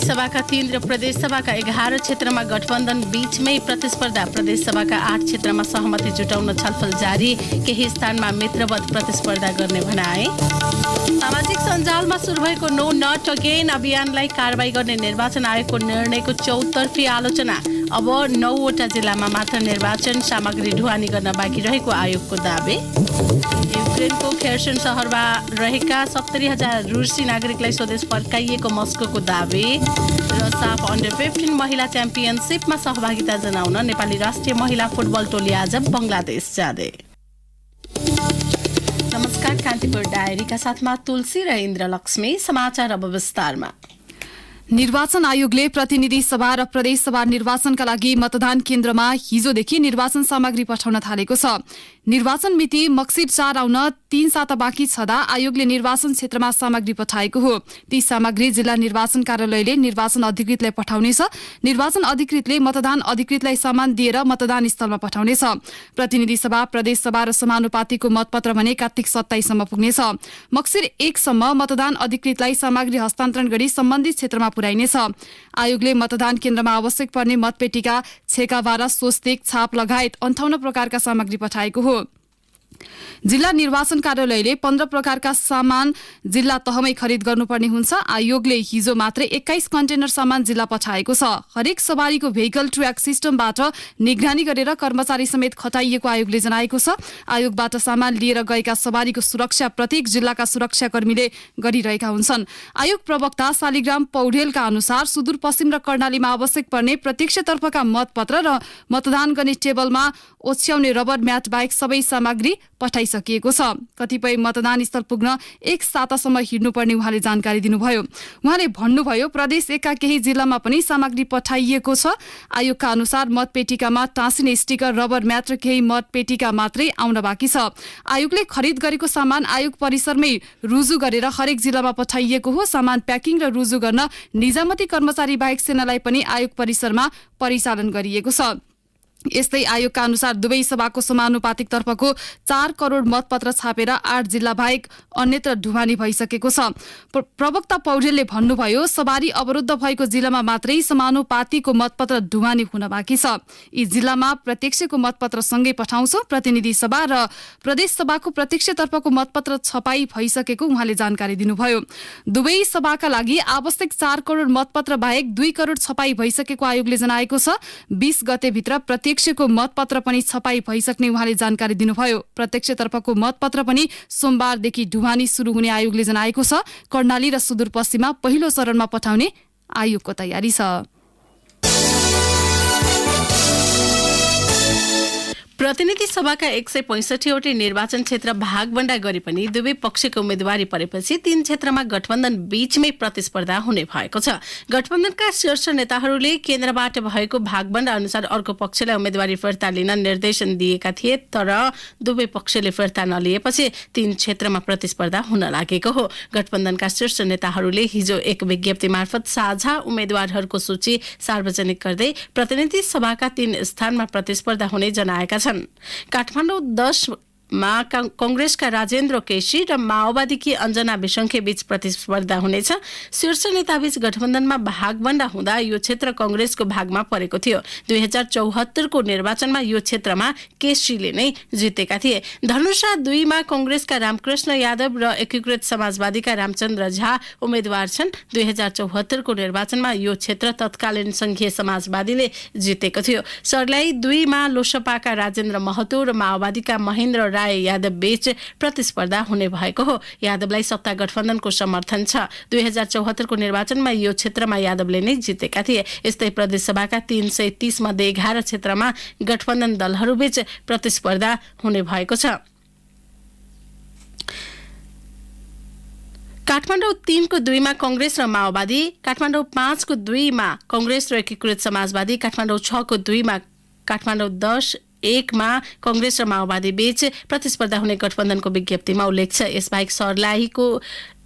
सभाका 3 र प्रदेश सभाका 11 क्षेत्रमा गठबन्धन बीचमै प्रतिस्पर्धा। प्रदेश सभाका 8 क्षेत्रमा सहमति जुटाउन छलफल जारी। केही स्थानमा मित्रवत प्रतिस्पर्धा गर्ने भनाए। सामाजिक सञ्जालमा सुरु भएको नो नट अगेन अभियानलाई कारबाही गर्ने निर्वाचन आयोगको निर्णयको चौतर्फी आलोचना। अब 9वटा जिल्लामा मात्र निर्वाचन सामग्री ढुवानी गर्न बाँकी रहेको आयोगको दावी। युक्रेनको खेर्सन सहरमा रहेका 70,000 रुसी नागरिकलाई स्वदेश फर्काइएको मस्कोको दावी। र साफ अन्डर-15 महिला च्याम्पियनसिपमा सहभागिता जनाउन नेपाली राष्ट्रिय महिला फुटबल टोली आज बङ्गलादेश जाँदै। नमस्कार, कान्तिपुर डायरीका साथमा तुलसी र इन्द्रलक्ष्मी। समाचार अब विस्तारमा। निर्वाचन आयोगले प्रतिनिधि सभा र प्रदेश सभा निर्वाचनका लागि मतदान केन्द्रमा हिजोदेखि निर्वाचन सामग्री पठाउन थालेको छ। निर्वाचन मिति मक्सिर 4 आउन 3 साता बाँकी छँदा आयोगले निर्वाचन क्षेत्रमा सामग्री पठाएको हो। ती सामग्री जिल्ला निर्वाचन कार्यालयले निर्वाचन अधिकृतलाई पठाउनेछ। निर्वाचन अधिकृतले मतदान अधिकृतलाई सामान दिएर मतदान स्थलमा पठाउनेछ। प्रतिनिधि सभा, प्रदेश सभा र समानुपातिको मतपत्र भने कार्तिक 27 सम्म पुग्नेछ। मक्सिर 1 सम्म मतदान अधिकृतलाई सामग्री हस्तान्तरण गरी सम्बन्धित क्षेत्रमा पुर्याइनेछ। आयोगले मतदान केन्द्रमा आवश्यक पर्ने मतपेटिका, छेकाबारा, स्वस्तिक, छाप लगायत 58 प्रकारका सामग्री पठाएको हो। जिल्ला निर्वाचन कार्यालयले 15 प्रकारका सामान जिल्ला तहमै खरिद गर्नुपर्ने हुन्छ। आयोगले हिजो मात्रै 21 कन्टेनर सामान जिल्ला पठाएको छ। हरेक सवारीको भेहिकल ट्र्याक सिस्टमबाट निगरानी गरेर कर्मचारी समेत खटाइएको आयोगले जनाएको छ। आयोगबाट सामान लिएर गएका सवारीको सुरक्षा प्रत्येक जिल्लाका सुरक्षाकर्मीले गरिरहेका हुन्छन्। आयोग प्रवक्ता शालिग्राम पौडेलका अनुसार सुदूरपश्चिम र कर्णालीमा आवश्यक पर्ने प्रत्यक्षतर्फका मतपत्र र मतदान गर्ने टेबलमा ओछ्याउने रबर म्याट बाहेक सबै सामग्री पठाइसकिएको छ। कतिपय मतदान स्थल पुग्न 1 सातासम्म हिँड्नुपर्ने उहाँले जानकारी दिनुभयो। उहाँले भन्नुभयो, प्रदेश 1 का केही जिल्लामा पनि सामग्री पठाइएको छ। आयोगका अनुसार मतपेटिकामा टाँसिने स्टिकर, रबर म्याट र केही मतपेटिका मात्रै आउन बाँकी छ। आयोगले खरिद गरेको सामान आयोग परिसरमै रुजु गरेर हरेक जिल्लामा पठाइएको हो। सामान प्याकिङ र रुजु गर्न निजामती कर्मचारी बाहेक सेनालाई पनि आयोग परिसरमा परिचालन गरिएको छ। यस्तै आयोगका अनुसार दुवै सभाको समानुपातिक तर्फको 4 करोड मतपत्र छापेर 8 जिल्ला बाहेक अन्यत्र ढुवानी भइसकेको छ। प्रवक्ता पौडेलले भन्नुभयो, सवारी अवरुद्ध भएको जिल्लामा मात्रै समानुपातिकको मतपत्र ढुवानी हुन बाँकी छ। यी जिल्लामा प्रत्यक्षको मतपत्र सँगै पठाउँछौं। प्रतिनिधि सभा र प्रदेश सभाको प्रत्यक्षतर्फको मतपत्र छपाई भइसकेको उहाँले जानकारी दिनुभयो। दुवै सभाका लागि आवश्यक 4 करोड मतपत्र बाहेक 2 करोड छपाई भइसकेको आयोगले जनाएको छ। 20 गतेभित्र प्रत्यक्षको मतपत्र पनि छपाई भइसक्ने उहाँले जानकारी दिनुभयो। प्रत्यक्षतर्फको मतपत्र पनि सोमबारदेखि ढुवानी सुरु हुने आयोगले जनाएको छ। कर्णाली र सुदूरपश्चिममा पहिलो चरणमा पठाउने आयोगको तयारी छ। प्रतिनिधि सभाका 165 वटै निर्वाचन क्षेत्र भागबण्डा गरे पनि दुवै पक्षको उम्मेदवारी परेपछि 3 क्षेत्रमा गठबन्धन बीचमै प्रतिस्पर्धा हुने भएको छ। गठबन्धनका शीर्ष नेताहरूले केन्द्रबाट भएको भागबण्डा अनुसार अर्को पक्षलाई उम्मेदवारी फिर्ता लिन निर्देशन दिएका थिए, तर दुवै पक्षले फिर्ता नलिएपछि 3 क्षेत्रमा प्रतिस्पर्धा हुन लागेको हो। गठबन्धनका शीर्ष नेताहरूले हिजो एक विज्ञप्ति मार्फत साझा उम्मेदवारहरूको सूची सार्वजनिक गर्दै प्रतिनिधि सभाका 3 स्थानमा प्रतिस्पर्धा हुने जनाएका छन्। काठमाडौँ 10 मा कांग्रेसका राजेन्द्र केसी र माओवादीकी अञ्जना विसंखे बीच प्रतिस्पर्धा हुनेछ। शीर्ष नेताबीच गठबन्धनमा भागबण्डा हुँदा यो क्षेत्र कांग्रेसको भागमा परेको थियो। 2074 को निर्वाचनमा यो क्षेत्रमा केसीले नै जितेका थिए। धनुषा 2 मा कांग्रेसका रामकृष्ण यादव र एकीकृत समाजवादीका रामचन्द्र झा उम्मेद्वार छन्। 2074 को निर्वाचनमा यो क्षेत्र तत्कालीन संघीय समाजवादीले जितेको थियो। सर्लाही 2 मा लोसपाका राजेन्द्र महतो र माओवादीका महेन्द्र राय यादव बीच प्रतिस्पर्धा हुने भएको हो। यादवलाई सत्ता गठबन्धनको समर्थन छ। 2074 को निर्वाचनमा यो क्षेत्रमा यादवले नै जितेका थिए। यस्तै प्रदेश सभाका 330 मध्ये 11 क्षेत्रमा गठबन्धन दलहरूबीच प्रतिस्पर्धा हुने भएको छ। काठमाडौँ 3 को 2 मा कांग्रेस र माओवादी, काठमाडौँ 5 को 2 मा कांग्रेस र एकीकृत समाजवादी, काठमाडौँ 6 को 2 मा, काठमाडौँ 10 1 मा कांग्रेस र माओवादी बीच प्रतिस्पर्धा हुने गठबन्धनको विज्ञप्तिमा उल्लेख छ। यसबाहेक सर्लाहीको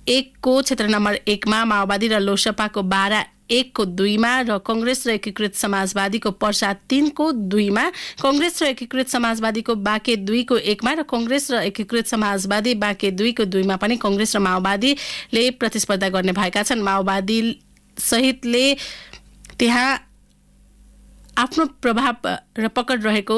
1 को क्षेत्र नम्बर 1 मा माओवादी र लोसपाको 12 1 को 2 मा र कांग्रेस र एकीकृत समाजवादीको पर्सा 3 को 2 मा, कांग्रेस र एकीकृत समाजवादीको बाँके 2 को 1 मा र कांग्रेस र एकीकृत समाजवादी बाँके 2 को 2 मा पनि कांग्रेस र माओवादीले प्रतिस्पर्धा गर्ने भएका छन्। माओवादी सहितले त्यहाँ आफ्नो प्रभाव र पकड रहेको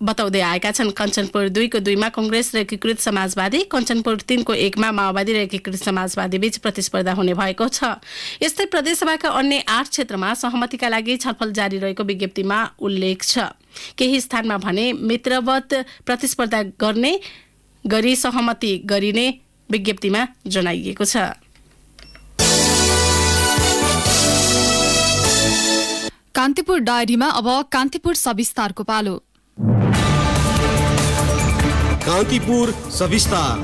बताउँदै आएका छन्। कञ्चनपुर 2 को 2 मा कांग्रेस र एकीकृत समाजवादी, कञ्चनपुर 3 को 1 मा माओवादी र एकीकृत समाजवादी बीच प्रतिस्पर्धा हुने भएको छ। यस्तै प्रदेशसभाका अन्य 8 क्षेत्रमा सहमतिका लागि छलफल जारी रहेको विज्ञप्तिमा उल्लेख छ। केही स्थानमा भने मित्रवत प्रतिस्पर्धा गर्ने गरी सहमति गरिने विज्ञप्तिमा जनाइएको छ। कान्तिपुर डायरीमा अब कान्तिपुर सविस्तारको पालो। कान्तिपुर सविस्तार।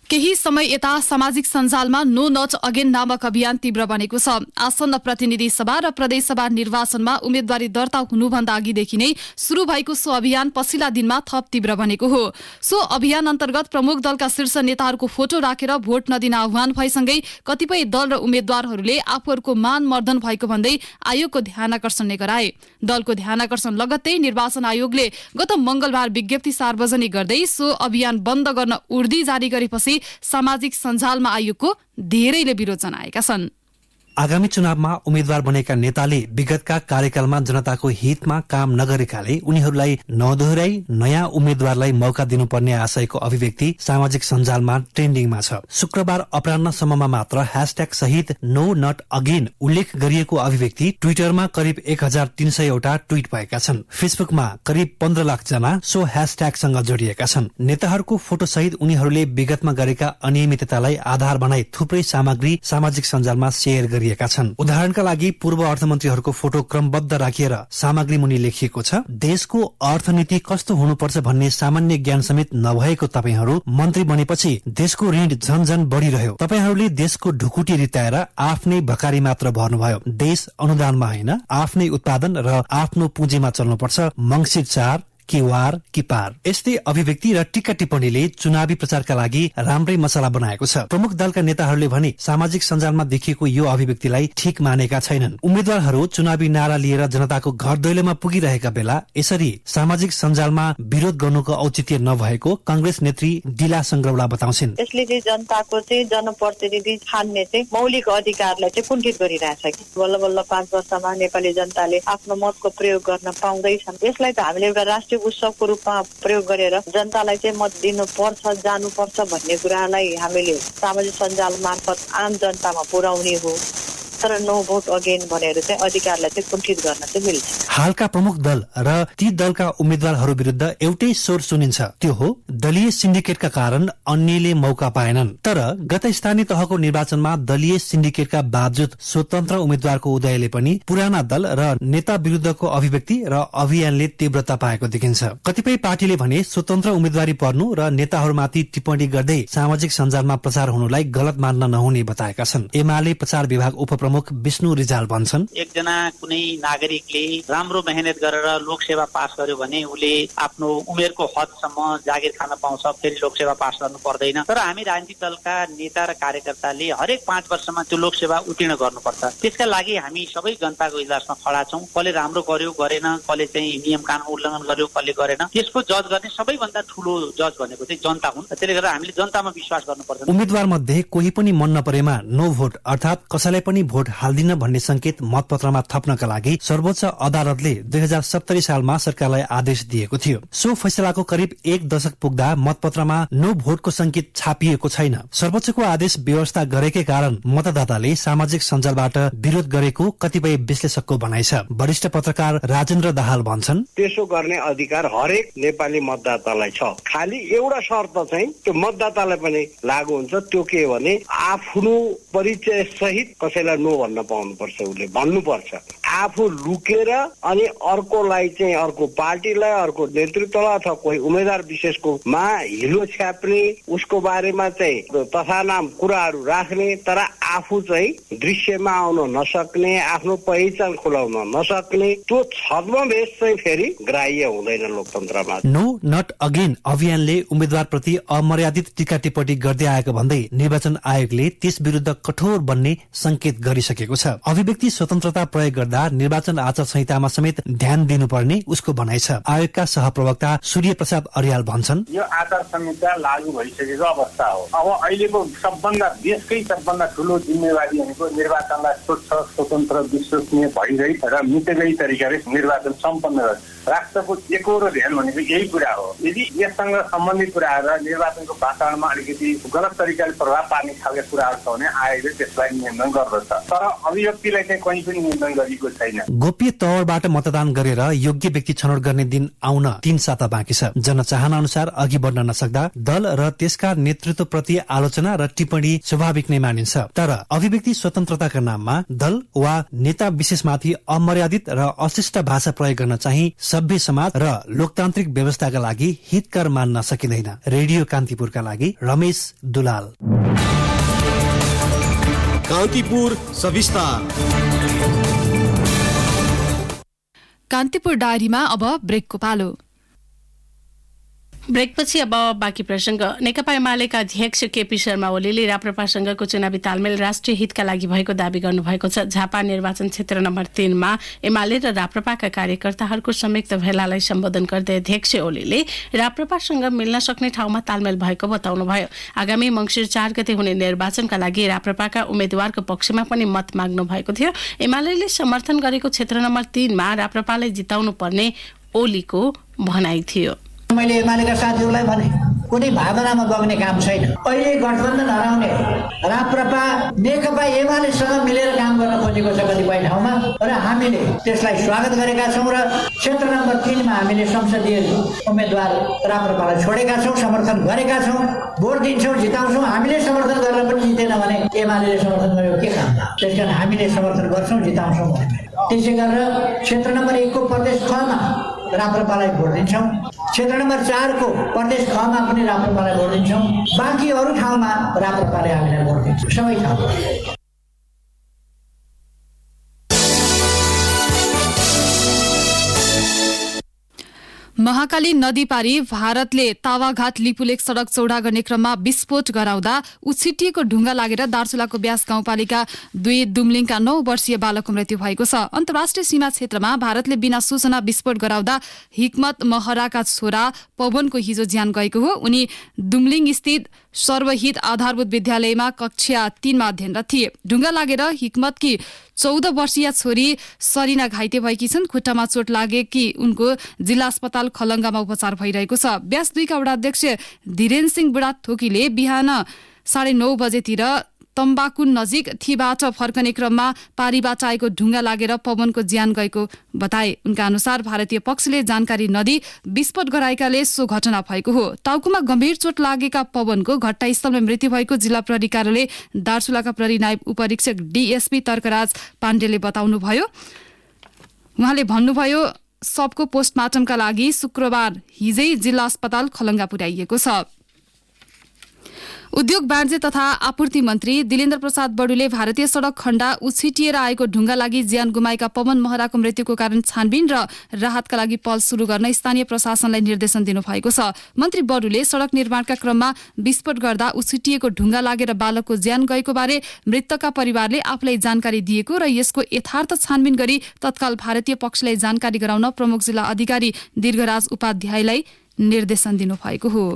केही समय यता सामाजिक सञ्जालमा नो नट अगेन नामक अभियान तीव्र बनेको छ। आसन्न प्रतिनिधि सभा र प्रदेशसभा निर्वाचनमा उम्मेद्वारी दर्ता हुनुभन्दा अघिदेखि नै शुरू भएको सो अभियान पछिल्ला दिनमा थप तीव्र बनेको हो। सो अभियान अन्तर्गत प्रमुख दलका शीर्ष नेताहरूको फोटो राखेर भोट नदिन आह्वान भएसँगै कतिपय दल र उम्मेद्वारहरूले आफूहरूको मान मर्दन भएको भन्दै आयोगको ध्यानाकर्षण गराए। दलको ध्यानाकर्षण लगत्तै निर्वाचन आयोगले गत मंगलबार विज्ञप्ति सार्वजनिक गर्दै सो अभियान बन्द गर्न उर्दी जारी गरेपछि सामाजिक सञ्जालमा आयोगको धेरैले विरोध जनाएका छन्। आगामी चुनावमा उम्मेद्वार बनेका नेताले विगतका कार्यकालमा जनताको हितमा काम नगरेकाले उनीहरूलाई नदोहोर्याई नयाँ उम्मेद्वारलाई मौका दिनुपर्ने आशयको अभिव्यक्ति सामाजिक सञ्जालमा ट्रेन्डिङमा छ। शुक्रबार अपराह्नसम्ममा मात्र ह्याशट्याग सहित नो नट अगेन उल्लेख गरिएको अभिव्यक्ति ट्विटरमा करिब 1300 वटा ट्वीट भएका छन्। फेसबुकमा करिब 15 लाख जना सो ह्याशट्यागसँग जोडिएका छन्। नेताहरूको फोटो सहित उनीहरूले विगतमा गरेका अनियमिततालाई आधार बनाई थुप्रै सामग्री सामाजिक सञ्जालमा शेयर गरि छन्। उदाहरणका लागि पूर्व अर्थमन्त्रीहरूको फोटो क्रमबद्ध राखिएर सामग्री मुनि लेखिएको छ, देशको अर्थनीति कस्तो हुनुपर्छ भन्ने सामान्य ज्ञान समेत नभएको तपाईहरू मन्त्री बनेपछि देशको ऋण झनझन बढिरह्यो। तपाईहरूले देशको ढुकुटी रिताएर आफ्नै भकारी मात्र भर्नुभयो। देश अनुदानमा होइन आफ्नै उत्पादन र आफ्नो पुँजीमा चल्नुपर्छ। मंसिर 4 कि वार कि पार। यस्तै अभिव्यक्ति र टिक्का टिप्पणीले चुनावी प्रचारका लागि राम्रै मसला बनाएको छ। प्रमुख दलका नेताहरूले भने सामाजिक सञ्जालमा देखिएको यो अभिव्यक्तिलाई ठिक मानेका छैनन्। उम्मेद्वारहरू चुनावी नारा लिएर जनताको घर दैलोमा पुगिरहेका बेला यसरी सामाजिक सञ्जालमा विरोध गर्नुको औचित्य नभएको कांग्रेस नेत्री दिला संग्रौला बताउँछिन्। यसले चाहिँ जनताको चाहिँ जनप्रतिनिधि छान्ने चाहिँ मौलिक अधिकारलाई चाहिँ कुण्ठित गरिरहेछ कि बल्ल बल्ल 5 वर्षमा नेपाली जनताले आफ्नो मतको प्रयोग गर्न पाउँदैछन्। यसलाई त हामीले एउटा राष्ट्रिय उत्सवको रूपमा प्रयोग गरेर जनतालाई चाहिँ मत दिनुपर्छ जानुपर्छ भन्ने कुरालाई हामीले सामाजिक सञ्जाल मार्फत आम जनतामा पुर्याउने हो। तर नो भोट अगेन भनेर चाहिँ अधिकारलाई चाहिँ कुण्ठित गर्न चाहिँ मिल्छ। हालका प्रमुख दल र ती दलका उम्मेद्वारहरू विरुद्ध एउटै स्वर सुनिन्छ, त्यो हो दलीय सिन्डिकेटका कारण अन्यले मौका पाएनन्। तर गत स्थानीय तहको निर्वाचनमा दलीय सिन्डिकेटका बावजुद स्वतन्त्र उम्मेद्वारको उदयले पनि पुराना दल र नेता विरुद्धको अभिव्यक्ति र अभियानले तीव्रता पाएको देखिन्छ। कतिपय पार्टीले भने स्वतन्त्र उम्मेद्वारी पर्नु र नेताहरूमाथि टिप्पणी गर्दै सामाजिक सञ्जालमा प्रचार हुनुलाई गलत मान्न नहुने बताएका छन्। एमाले प्रचार विभाग प्रमुख विष्णु रिजाल भन्छन्, एकजना कुनै नागरिकले राम्रो मेहनत गरेर लोकसेवा पास गर्यो भने उले आफ्नो उमेरको हदसम्म जागिर खान पाउँछ, फेरि लोकसेवा पास गर्नु पर्दैन। तर हामी राजनीतिक दलका नेता र कार्यकर्ताले हरेक 5 वर्षमा त्यो लोकसेवा उत्तीर्ण गर्नुपर्छ। त्यसका लागि हामी सबै जनताको इजलासमा खडा छौं। कसले राम्रो गर्यो गरेन, कसले चाहिँ नियम कानुन उल्लङ्घन गर्यो कसले गरेन, त्यसको जज गर्ने सबैभन्दा ठूलो जज भनेको चाहिँ जनता हुन्। त्यसले गर्दा हामीले जनतामा विश्वास गर्नुपर्छ। उम्मेद्वार मध्ये कोही पनि मन नपरेमा नो भोट अर्थात कसैलाई पनि भोट हाल्दिन भन्ने संकेत मतपत्रमा थप्नका लागि सर्वोच्च अदालतले 2070 सालमा सरकारलाई आदेश दिएको थियो। सो फैसलाको करिब 1 दशक पुग्दा मतपत्रमा नो भोटको संकेत छापिएको छैन। सर्वोच्चको आदेश व्यवस्था गरेकै कारण मतदाताले सामाजिक सञ्जालबाट विरोध गरेको कतिपय विश्लेषकको भनाइ छ। वरिष्ठ पत्रकार राजेन्द्र दाहाल भन्छन्, त्यसो गर्ने अधिकार हरेक नेपाली मतदातालाई छ। खाली एउटा शर्त चाहिँ त्यो मतदातालाई पनि लागू हुन्छ, त्यो के भने आफ्नो परिचय सहित कसैलाई नो भन्न पाउनुपर्छ। उसले भन्नुपर्छ आफू लुकेर अनि अर्कोलाई चाहिँ अर्को पार्टीलाई अर्को नेतृत्वलाई अथवा कोही उम्मेद्वार विशेषको मा हिलो छ्याप्ने, उसको बारेमा चाहिँ तथानाम कुराहरू राख्ने, तर आफू चाहिँ दृश्यमा आउन नसक्ने, आफ्नो पहिचान खुलाउन नसक्ने, त्यो छद्मवेश चाहिँ फेरि ग्राह्य हुँदैन लोकतन्त्रमा। नो नट अगेन अभियानले उम्मेद्वार प्रति अमर्यादित टीका टिप्पणी गर्दै आएको भन्दै निर्वाचन आयोगले त्यस विरुद्ध कठोर बन्ने संकेत गरिसकेको छ। अभिव्यक्ति स्वतन्त्रता प्रयोग गर्दा अनुसार निर्वाचन आचार संहितामा समेत ध्यान दिनुपर्ने उसको भनाइ छ। आयोगका सहप्रवक्ता सूर्य प्रसाद अर्याल भन्छन्, यो आचार संहिता लागू भइसकेको अवस्था हो। अब अहिलेको देशकै सबभन्दा ठुलो जिम्मेवारी भनेको निर्वाचनलाई स्वच्छ, स्वतन्त्र, विश्वसनीय भइरही र मितव्ययी तरिकाले निर्वाचन सम्पन्न गर्छ। राष्ट्रको एकहोरो ध्यान भनेको यही कुरा हो। यदि यससँग सम्बन्धित कुराहरू निर्वाचनको वातावरणमा अलिकति गलत तरिकाले प्रभाव पार्ने खालका कुराहरू छ भने आयोगले त्यसलाई नियन्त्रण गर्दछ, तर अभिव्यक्तिलाई चाहिँ कहीँ पनि नियन्त्रण गरिएको छैन। गोप्य तवरबाट मतदान गरेर योग्य व्यक्ति छनौट गर्ने दिन आउन 3 साता बाँकी छ। जनचाहना अनुसार अघि बढ्न नसक्दा दल र त्यसका नेतृत्वप्रति आलोचना र टिप्पणी स्वाभाविक नै मानिन्छ। तर अभिव्यक्ति स्वतन्त्रताका नाममा दल वा नेता विशेषमाथि अमर्यादित र अशिष्ट भाषा प्रयोग गर्न चाहिँ सभ्य समाज र लोकतान्त्रिक व्यवस्थाका लागि हितकर मान्न सकिँदैन। रेडियो कान्तिपुरका लागि रमेश दुलाल। कान्तिपुर सविस्तार। कान्तिपुर डायरीमा अब ब्रेकको पालो। ब्रेकपछि अब बाँकी प्रसंग। नेकपा एमालेका अध्यक्ष केपी शर्मा ओलीले राप्रपासँगको चुनावी तालमेल राष्ट्रिय हितका लागि भएको दावी गर्नुभएको छ। झापा निर्वाचन क्षेत्र नम्बर 3 मा एमाले र राप्रपाका कार्यकर्ताहरूको संयुक्त भेलालाई सम्बोधन गर्दै अध्यक्ष ओलीले राप्रपासँग मिल्न सक्ने ठाउँमा तालमेल भएको बताउनुभयो। आगामी मंसिर 4 गते हुने निर्वाचनका लागि राप्रपाका उम्मेद्वारको पक्षमा पनि मत माग्नु भएको थियो। एमालेले समर्थन गरेको क्षेत्र नम्बर 3 मा राप्रपालाई जिताउनु पर्ने ओलीको भनाइ थियो। मैले एमालेका साथीहरूलाई भने कुनै भावनामा बग्ने काम छैन। अहिले गठबन्धन हराउने राप्रपा नेकपा एमालेसँग मिलेर काम गर्न खोजेको छ कतिपय ठाउँमा र हामीले त्यसलाई स्वागत गरेका छौँ र क्षेत्र नम्बर 3 मा हामीले संसदीय उम्मेद्वार राप्रपालाई छोडेका छौँ, समर्थन गरेका छौँ, भोट दिन्छौँ, जिताउँछौँ। हामीले समर्थन गरेर पनि जितेन भने एमाले समर्थन गरेको के काम? त्यसकारण हामीले समर्थन गर्छौँ, जिताउँछौँ। त्यसै गरेर क्षेत्र नम्बर 1 को प्रदेश ख मा राप्रपालाई भोट दिन्छौँ, क्षेत्र नम्बर 4 को प्रदेश ख मा पनि राप्रपालाई भोट दिन्छौँ, बाँकी अरू ठाउँमा राप्रपाले हामीलाई भोट दिन्छौँ, सबै ठाउँमा। महाकाली नदी पारी भारतले तावाघाट लिपुलेक सड़क चौडा गर्ने क्रममा विस्फोट गराउँदा उछिटिएको ढुङ्गा लागेर दार्चुलाको ब्यास गाउँपालिका 2 दुम्लिङका 9 वर्षीय बालकको मृत्यु भएको छ। अन्तर्राष्ट्रिय सीमा क्षेत्रमा भारतले बिना सूचना विस्फोट गराउँदा हिक्मत महराका छोरा पवनको हिजो ज्यान गएको हो। उनी दुम्लिङ स्थित सर्वहित आधारभूत विद्यालयमा कक्षा 3 मा अध्ययनरत थिए। ढुङ्गा लागेर हिक्मतकी 14 वर्षीय छोरी सरिना घाइते भएकी छन्। खुट्टामा चोट लागेकी उनको जिल्ला अस्पताल खलङ्गामा उपचार भइरहेको छ। ब्यास 2 का वडा अध्यक्ष धीरेन सिंह बुढा थोकीले बिहान 9:30 बजेतिर तम्बाकु नजिक थीबाट फर्कने क्रममा पारीबाट आएको ढुङ्गा लागेर पवनको ज्यान गएको बताए। उनका अनुसार भारतीय पक्षले जानकारी नदिई विस्फोट गराएकाले सो घटना भएको हो। टाउकोमा गम्भीर चोट लागेका पवनको घटनास्थलमा मृत्यु भएको जिल्ला प्रहरी कार्यालय दार्चुलाका प्रहरी नायब उपरीक्षक डीएसपी तर्कराज पाण्डेले बताउनुभयो। उहाँले भन्नुभयो, सबको पोस्टमार्टमका लागि शुक्रबार हिजै जिल्ला अस्पताल खलङ्गा पुर्याइएको छ। उद्योग वाणिज्य तथा आपूर्ति मन्त्री दिलेन्द्र प्रसाद बडुले भारतीय सड़क खण्डा उछिटिएर आएको ढुङ्गा लागि ज्यान गुमाएका पवन महराको मृत्युको कारण छानबिन र राहतका लागि पहल सुरु गर्न स्थानीय प्रशासनलाई निर्देशन दिनुभएको छ। मन्त्री बडुले सड़क निर्माणका क्रममा विस्फोट गर्दा उछिटिएको ढुङ्गा लागेर बालकको ज्यान गएको बारे मृतकका परिवारले आफूलाई जानकारी दिएको र यसको यथार्थ छानबिन गरी तत्काल भारतीय पक्षलाई जानकारी गराउन प्रमुख जिल्ला अधिकारी दीर्घराज उपाध्यायलाई निर्देशन दिनुभएको हो।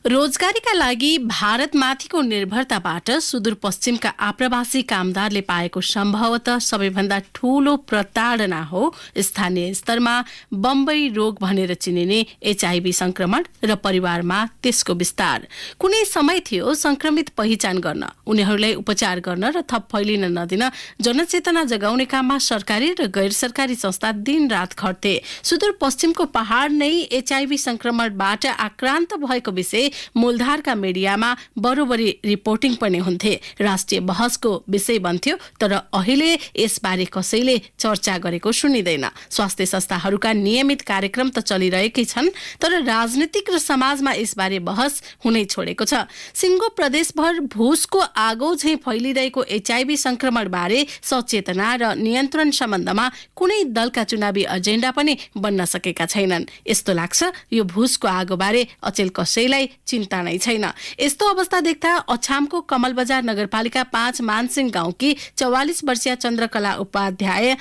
रोजगारीका लागि भारतमाथिको निर्भरताबाट सुदूरपश्चिमका आप्रवासी कामदारले पाएको सम्भवतः सबैभन्दा ठूलो प्रताडना हो स्थानीय स्तरमा बम्बई रोग भनेर चिनिने एचआईभी संक्रमण र परिवारमा त्यसको विस्तार। कुनै समय थियो संक्रमित पहिचान गर्न, उनीहरूलाई उपचार गर्न र थप फैलिन नदिन जनचेतना जगाउने काममा सरकारी र गैर सरकारी संस्था दिनरात खट्थे। सुदूरपश्चिमको पहाड नै एचआईभी संक्रमणबाट आक्रान्त भएको विषय मूलधारका मिडियामा बरोबरी रिपोर्टिङ पनि हुन्थे, राष्ट्रिय बहसको विषय बन्थ्यो। तर अहिले यसबारे कसैले चर्चा गरेको सुनिँदैन। स्वास्थ्य संस्थाहरूका नियमित कार्यक्रम त चलिरहेकै छन्, तर राजनीतिक र समाजमा यसबारे बहस हुनै छोडेको छ। सिङ्गो प्रदेशभर भूसको आगो झैं फैलिरहेको एचआईभी संक्रमणबारे सचेतना र नियन्त्रण सम्बन्धमा कुनै दलका चुनावी एजेन्डा पनि बन्न सकेका छैनन्। यस्तो लाग्छ यो भूसको आगोबारे अचेल कसैलाई चिन्ता नै छैन। यस्तो अवस्था देख्दा अछामको कमल बजार नगरपालिका 5 मानसिंह गाउँकी 44 वर्षीय चन्द्रकला उपाध्याय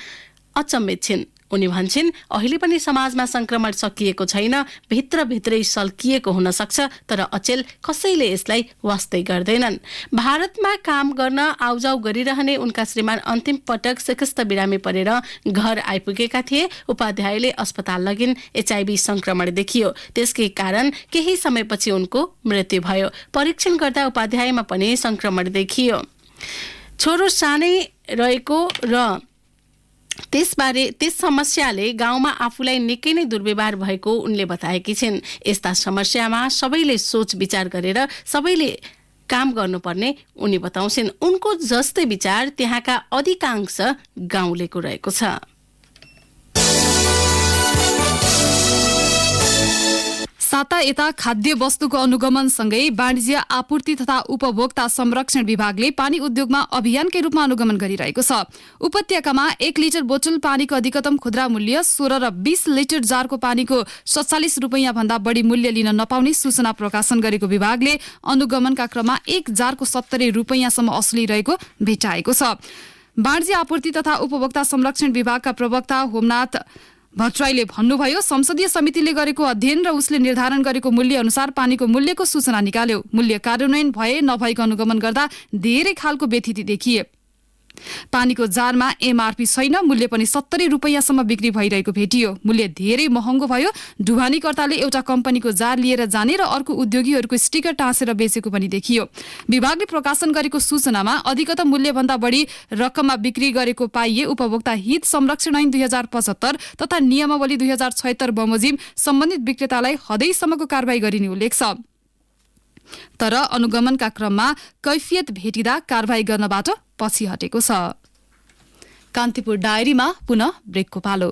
अचम्मित छिन्। उनी भन्छन् अहिले पनि समाजमा संक्रमण सकिएको छैन, भित्रभित्रै सल्किएको हुन सक्छ, तर अचेल कसैले यसलाई वास्तै गर्दैनन्। भारतमा काम गर्न आउजाउ गरिरहने उनका श्रीमान अन्तिम पटक सिकस्त बिरामी परेर घर आइपुगेका थिए। उपाध्यायले अस्पताल लगिन्। एचआईभी संक्रमण देखियो, त्यसकै कारण केही समयपछि उनको मृत्यु भयो। परीक्षण गर्दा उपाध्यायमा पनि संक्रमण देखियो। छोरो सानै रहेको र त्यस समस्याले गाउँमा आफूलाई निकै नै दुर्व्यवहार भएको उनले बताएकी छिन्। यस्ता समस्यामा सबैले सोच विचार गरेर सबैले काम गर्नुपर्ने उनी बताउँछिन्। उनको जस्तै विचार त्यहाँका अधिकांश गाउँलेको रहेको छ। साता यता खाद्य वस्तुको अनुगमनसँगै वाणिज्य आपूर्ति तथा उपभोक्ता संरक्षण विभागले पानी उद्योगमा अभियानकै रूपमा अनुगमन गरिरहेको छ। उपत्यकामा 1 लिटर बोतल पानीको अधिकतम खुद्रा मूल्य 16 र 20 लिटर जारको पानीको 47 रुपैयाँ भन्दा बढी मूल्य लिन नपाउने सूचना प्रकाशन गरेको विभागले अनुगमनका क्रममा 1 जारको 70 रुपैयाँसम्म असुलिरहेको भेटाएको छ। वाणिज्य आपूर्ति तथा उपभोक्ता संरक्षण विभागका प्रवक्ता होमनाथ भट्टराईले भन्नुभयो, संसदीय समितिले गरेको अध्ययन र उसले निर्धारण गरेको मूल्य अनुसार पानीको मूल्यको सूचना निकाल्यो। मूल्य कार्यान्वयन भए नभएको अनुगमन गर्दा धेरै खालको व्यथिति देखिए। पानीको जारमा एमआरपी छैन, मूल्य पनि 70 रुपैयाँसम्म बिक्री भइरहेको भेटियो। मूल्य धेरै महँगो भयो। ढुवानीकर्ताले एउटा कम्पनीको जार लिएर जाने र अर्को उद्योगीहरूको स्टिकर टाँसेर बेचेको पनि देखियो। विभागले प्रकाशन गरेको सूचनामा अधिकतम मूल्यभन्दा बढी रकममा बिक्री गरेको पाइए उपभोक्ता हित संरक्षण ऐन 2075 तथा नियमावली 2076 बमोजिम सम्बन्धित विक्रेतालाई हदैसम्मको कारबाही गरिने उल्लेख छ। तर अनुगमनका क्रममा कैफियत भेटिँदा कारबाही गर्नबाट पछि हटेको छ। कान्तिपुर डायरीमा पुनः ब्रेकको पालो।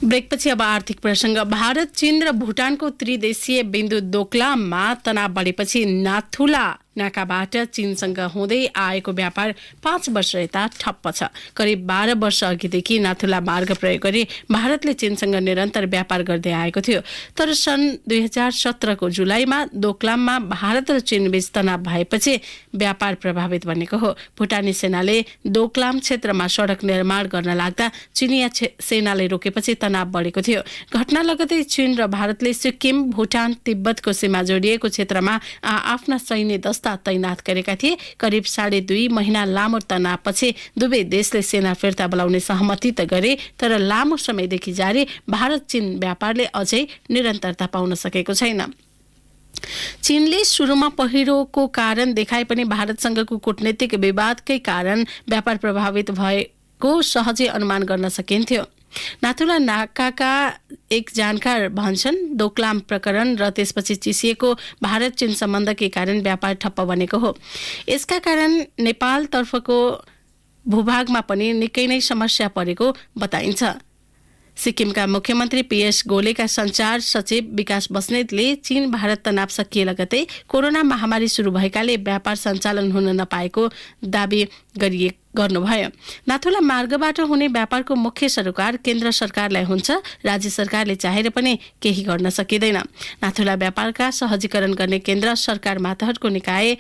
ब्रेकपछि अब आर्थिक प्रसंग। भारत, चीन र भुटानको त्रिदेशीय बिन्दु दोकलाममा तनाव बढेपछि नाथुला नाकाबाट चीनसँग हुँदै आएको व्यापार 5 वर्ष यता ठप्प छ। करिब 12 वर्ष अघिदेखि नाथुला मार्ग प्रयोग गरी भारतले चीनसँग निरन्तर व्यापार गर्दै आएको थियो। तर सन् 2017 को जुलाईमा दोकलाममा भारत र चीन बीच तनाव भएपछि व्यापार प्रभावित बनेको हो। भुटानी सेनाले दोकलाम क्षेत्रमा सडक निर्माण गर्न लाग्दा चीनिया सेनाले रोकेपछि तनाव बढेको थियो। घटना लगतै चीन र भारतले सिक्किम, भुटान, तिब्बतको सीमा जोडिएको क्षेत्रमा आफ्ना सैन्य तैनात गरेका थिए। करिब 2.5 महिना लामो तनावपछि दुवै देशले सेना फिर्ता बोलाउने सहमति त गरे, तर लामो समयदेखि जारी भारत चीन व्यापारले अझै निरन्तरता पाउन सकेको छैन। चीनले सुरुमा पहिरोको कारण देखाए पनि भारतसँगको कूटनीतिक विवादकै कारण व्यापार प्रभावित भएको सहजै अनुमान गर्न सकिन्थ्यो। नाथुला नाकाका एक जानकार भन्छन्, दोकलाम प्रकरण र त्यसपछि चिसिएको भारत चीन सम्बन्धकै कारण व्यापार ठप्प बनेको हो। यसका कारण नेपाल तर्फको भूभागमा पनि निकै नै समस्या परेको बताइन्छ। सिक्किमका मुख्यमन्त्री पीएस गोलेका संचार सचिव विकास बस्नेतले चीन भारत तनाव सकिए लगतै कोरोना महामारी सुरु भएकाले व्यापार सञ्चालन हुन नपाएको दावी गर्नुभयो। नाथुला मार्गबाट हुने व्यापारको मुख्य सरोकार केन्द्र सरकारलाई हुन्छ। राज्य सरकारले चाहेर पनि केही गर्न सकिँदैन। नाथुला व्यापारका सहजीकरण गर्ने केन्द्र सरकार मातहतको निकाय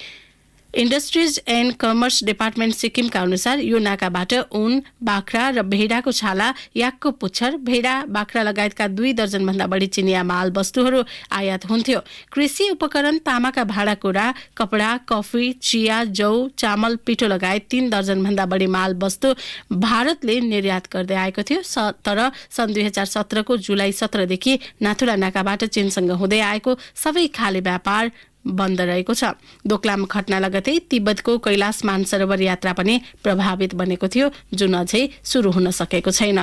इन्डस्ट्रिज एन्ड कमर्स डिपार्टमेन्ट सिक्किमका अनुसार यो नाकाबाट ऊन, बाख्रा र भेडाको छाला, याकको पुच्छर, भेडा, बाख्रा लगायतका 2 दर्जन भन्दा बढी चिनिया माल वस्तुहरू आयात हुन्थ्यो। कृषि उपकरण, तामाका भाँडाकुँडा, कपडा, कफी, चिया, जौ, चामल, पिठो लगायत 3 दर्जन भन्दा बढी माल वस्तु भारतले निर्यात गर्दै आएको थियो। तर सन् 2017 को जुलाई 17 देखि नाथुला नाकाबाट चीनसँग हुँदै आएको सबै खाले व्यापार बन्द रहेको छ। दोकलाम घटना लगतै तिब्बतको कैलाश मानसरोवर यात्रा पनि प्रभावित बनेको थियो, जुन अझै सुरु हुन सकेको छैन।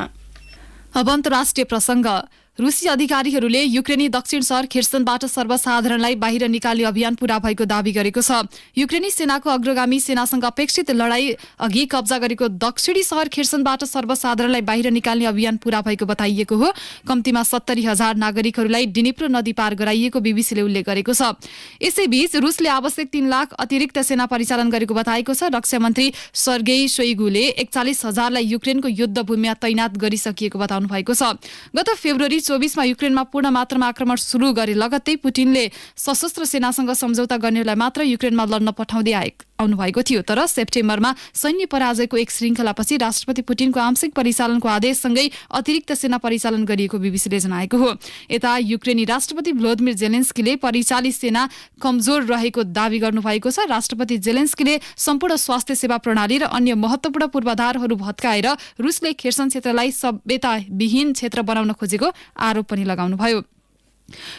अब अन्तर्राष्ट्रिय प्रसंग। रुसी अधिकारीहरूले युक्रेनी दक्षिण शहर खिर्सनबाट सर्वसाधारणलाई बाहिर निकाल्ने अभियान पूरा भएको दावी गरेको छ। युक्रेनी सेनाको अग्रगामी सेनासँग अपेक्षित लडाई अघि कब्जा गरेको दक्षिणी शहर खिर्सनबाट सर्वसाधारणलाई बाहिर निकाल्ने अभियान पूरा भएको बताइएको हो। कम्तीमा 70,000 नागरिकहरूलाई डिनिप्रो नदी पार गराइएको बीबीसीले उल्लेख गरेको छ। यसैबीच रुसले आवश्यक 3 लाख अतिरिक्त सेना परिचालन गरेको बताएको छ। रक्षा मन्त्री सर्गेई शोइगुले 41,000लाई युक्रेनको युद्ध भूमिमा तैनात गरिसकिएको बताउनु भएको छ। गत फेब्रुअरी फेब्रुअरी 24मा युक्रेनमा पूर्ण मात्रामा आक्रमण सुरु गरे लगत्तै पुटिनले सशस्त्र सेनासँग सम्झौता गर्नेलाई मात्र युक्रेनमा लड्न पठाउँदै आउनु भएको थियो। तर सेप्टेम्बरमा सैन्य पराजयको एक श्रृङ्खलापछि राष्ट्रपति पुटिनको आंशिक परिचालनको आदेशसँगै अतिरिक्त सेना परिचालन गरिएको बीबीसीले जनाएको हो। यता युक्रेनी राष्ट्रपति भ्लोदिमिर जेलेन्स्कीले परिचालित सेना कमजोर रहेको दावी गर्नुभएको छ। राष्ट्रपति जेलेन्स्कीले सम्पूर्ण स्वास्थ्य सेवा प्रणाली र अन्य महत्त्वपूर्ण पूर्वाधारहरू भत्काएर रुसले खेर्सन क्षेत्रलाई सभ्यताविहीन क्षेत्र बनाउन खोजेको आरोप पनि लगाउनुभयो।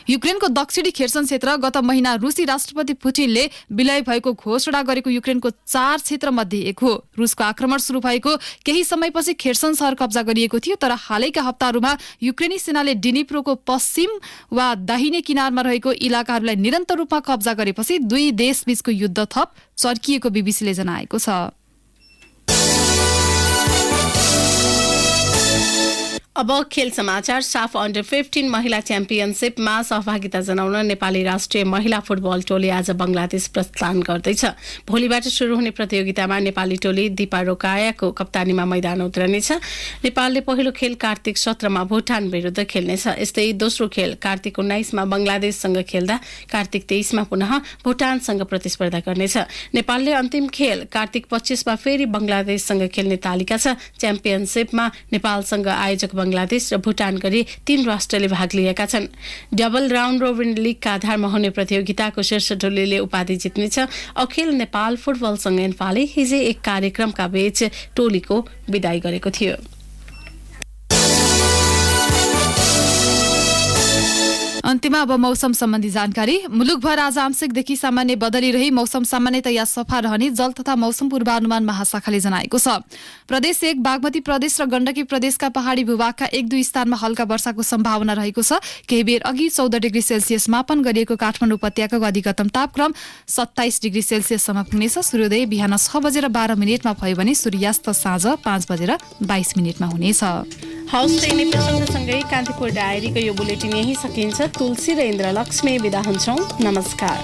युक्रेनको दक्षिणी खेर्सन क्षेत्र गत महिना रुसी राष्ट्रपति पुटिनले विलय भएको घोषणा गरेको युक्रेनको 4 क्षेत्र मध्ये एक हो। रुसको आक्रमण सुरु भएको केही समयपछि खेर्सन शहर कब्जा गरिएको थियो। तर हालैका हप्ताहरूमा युक्रेनी सेनाले डिनिप्रोको पश्चिम वा दाहिने किनारमा रहेको इलाकाहरूलाई निरन्तर रूपमा कब्जा गरेपछि दुई देशबीचको युद्ध थप चर्किएको बीबीसीले जनाएको छ। अब खेल समाचार। साफ अन्डर 15 महिला च्याम्पियनसिपमा सहभागिता जनाउन नेपाली राष्ट्रिय महिला फुटबल टोली आज बंगलादेश प्रस्थान गर्दैछ। भोलिबाट शुरू हुने प्रतियोगितामा नेपाली टोली दिपा रोकायाको कप्तानीमा मैदान उत्रनेछ। नेपालले पहिलो खेल कार्तिक 17मा भुटान विरुद्ध खेल्नेछ। यस्तै दोस्रो खेल कार्तिक 19मा बंगलादेशसँग खेल्दा कार्तिक 23मा पुनः भुटानसँग प्रतिस्पर्धा गर्नेछ। नेपालले अन्तिम खेल कार्तिक 25मा फेरि बंगलादेशसँग खेल्ने तालिका छ। च्याम्पियनसिपमा नेपालसँग आयोजक बंगलादेश र भुटान गरी 3 राष्ट्रले भाग लिएका छन्। डबल राउन्ड रोबिन लिगका आधारमा हुने प्रतियोगिताको शीर्ष टोलीले उपाधि जित्नेछ। अखिल नेपाल फुटबल संगठनले हिजो एक कार्यक्रमका बीच टोलीको विदाई गरेको थियो। अन्त्यमा अब मौसम सम्बन्धी जानकारी। मुलुकभर आज आंशिकदेखि सामान्य बदली रही मौसम सामान्यतया सफा रहने जल तथा मौसम पूर्वानुमान महाशाखाले जनाएको छ। प्रदेश 1 बागमती प्रदेश र गण्डकी प्रदेशका पहाडी भूभागका 1-2 स्थानमा हल्का वर्षाको सम्भावना रहेको छ। केही बेर अघि 14 डिग्री सेल्सियस मापन गरिएको काठमाडौँ उपत्यकाको अधिकतम तापक्रम 27 डिग्री सेल्सियससम्म पुग्नेछ। सूर्योदय बिहान 6:12 भयो भने सूर्यास्त साँझ 5:22 हुनेछ। हौस् त यिनै प्रसङ्गसँगै कान्तिपुर डायरीको यो बुलेटिन यही सकिन्छ। तुलसी र इन्द्रलक्ष्मी बिदा हुन्छौँ। नमस्कार।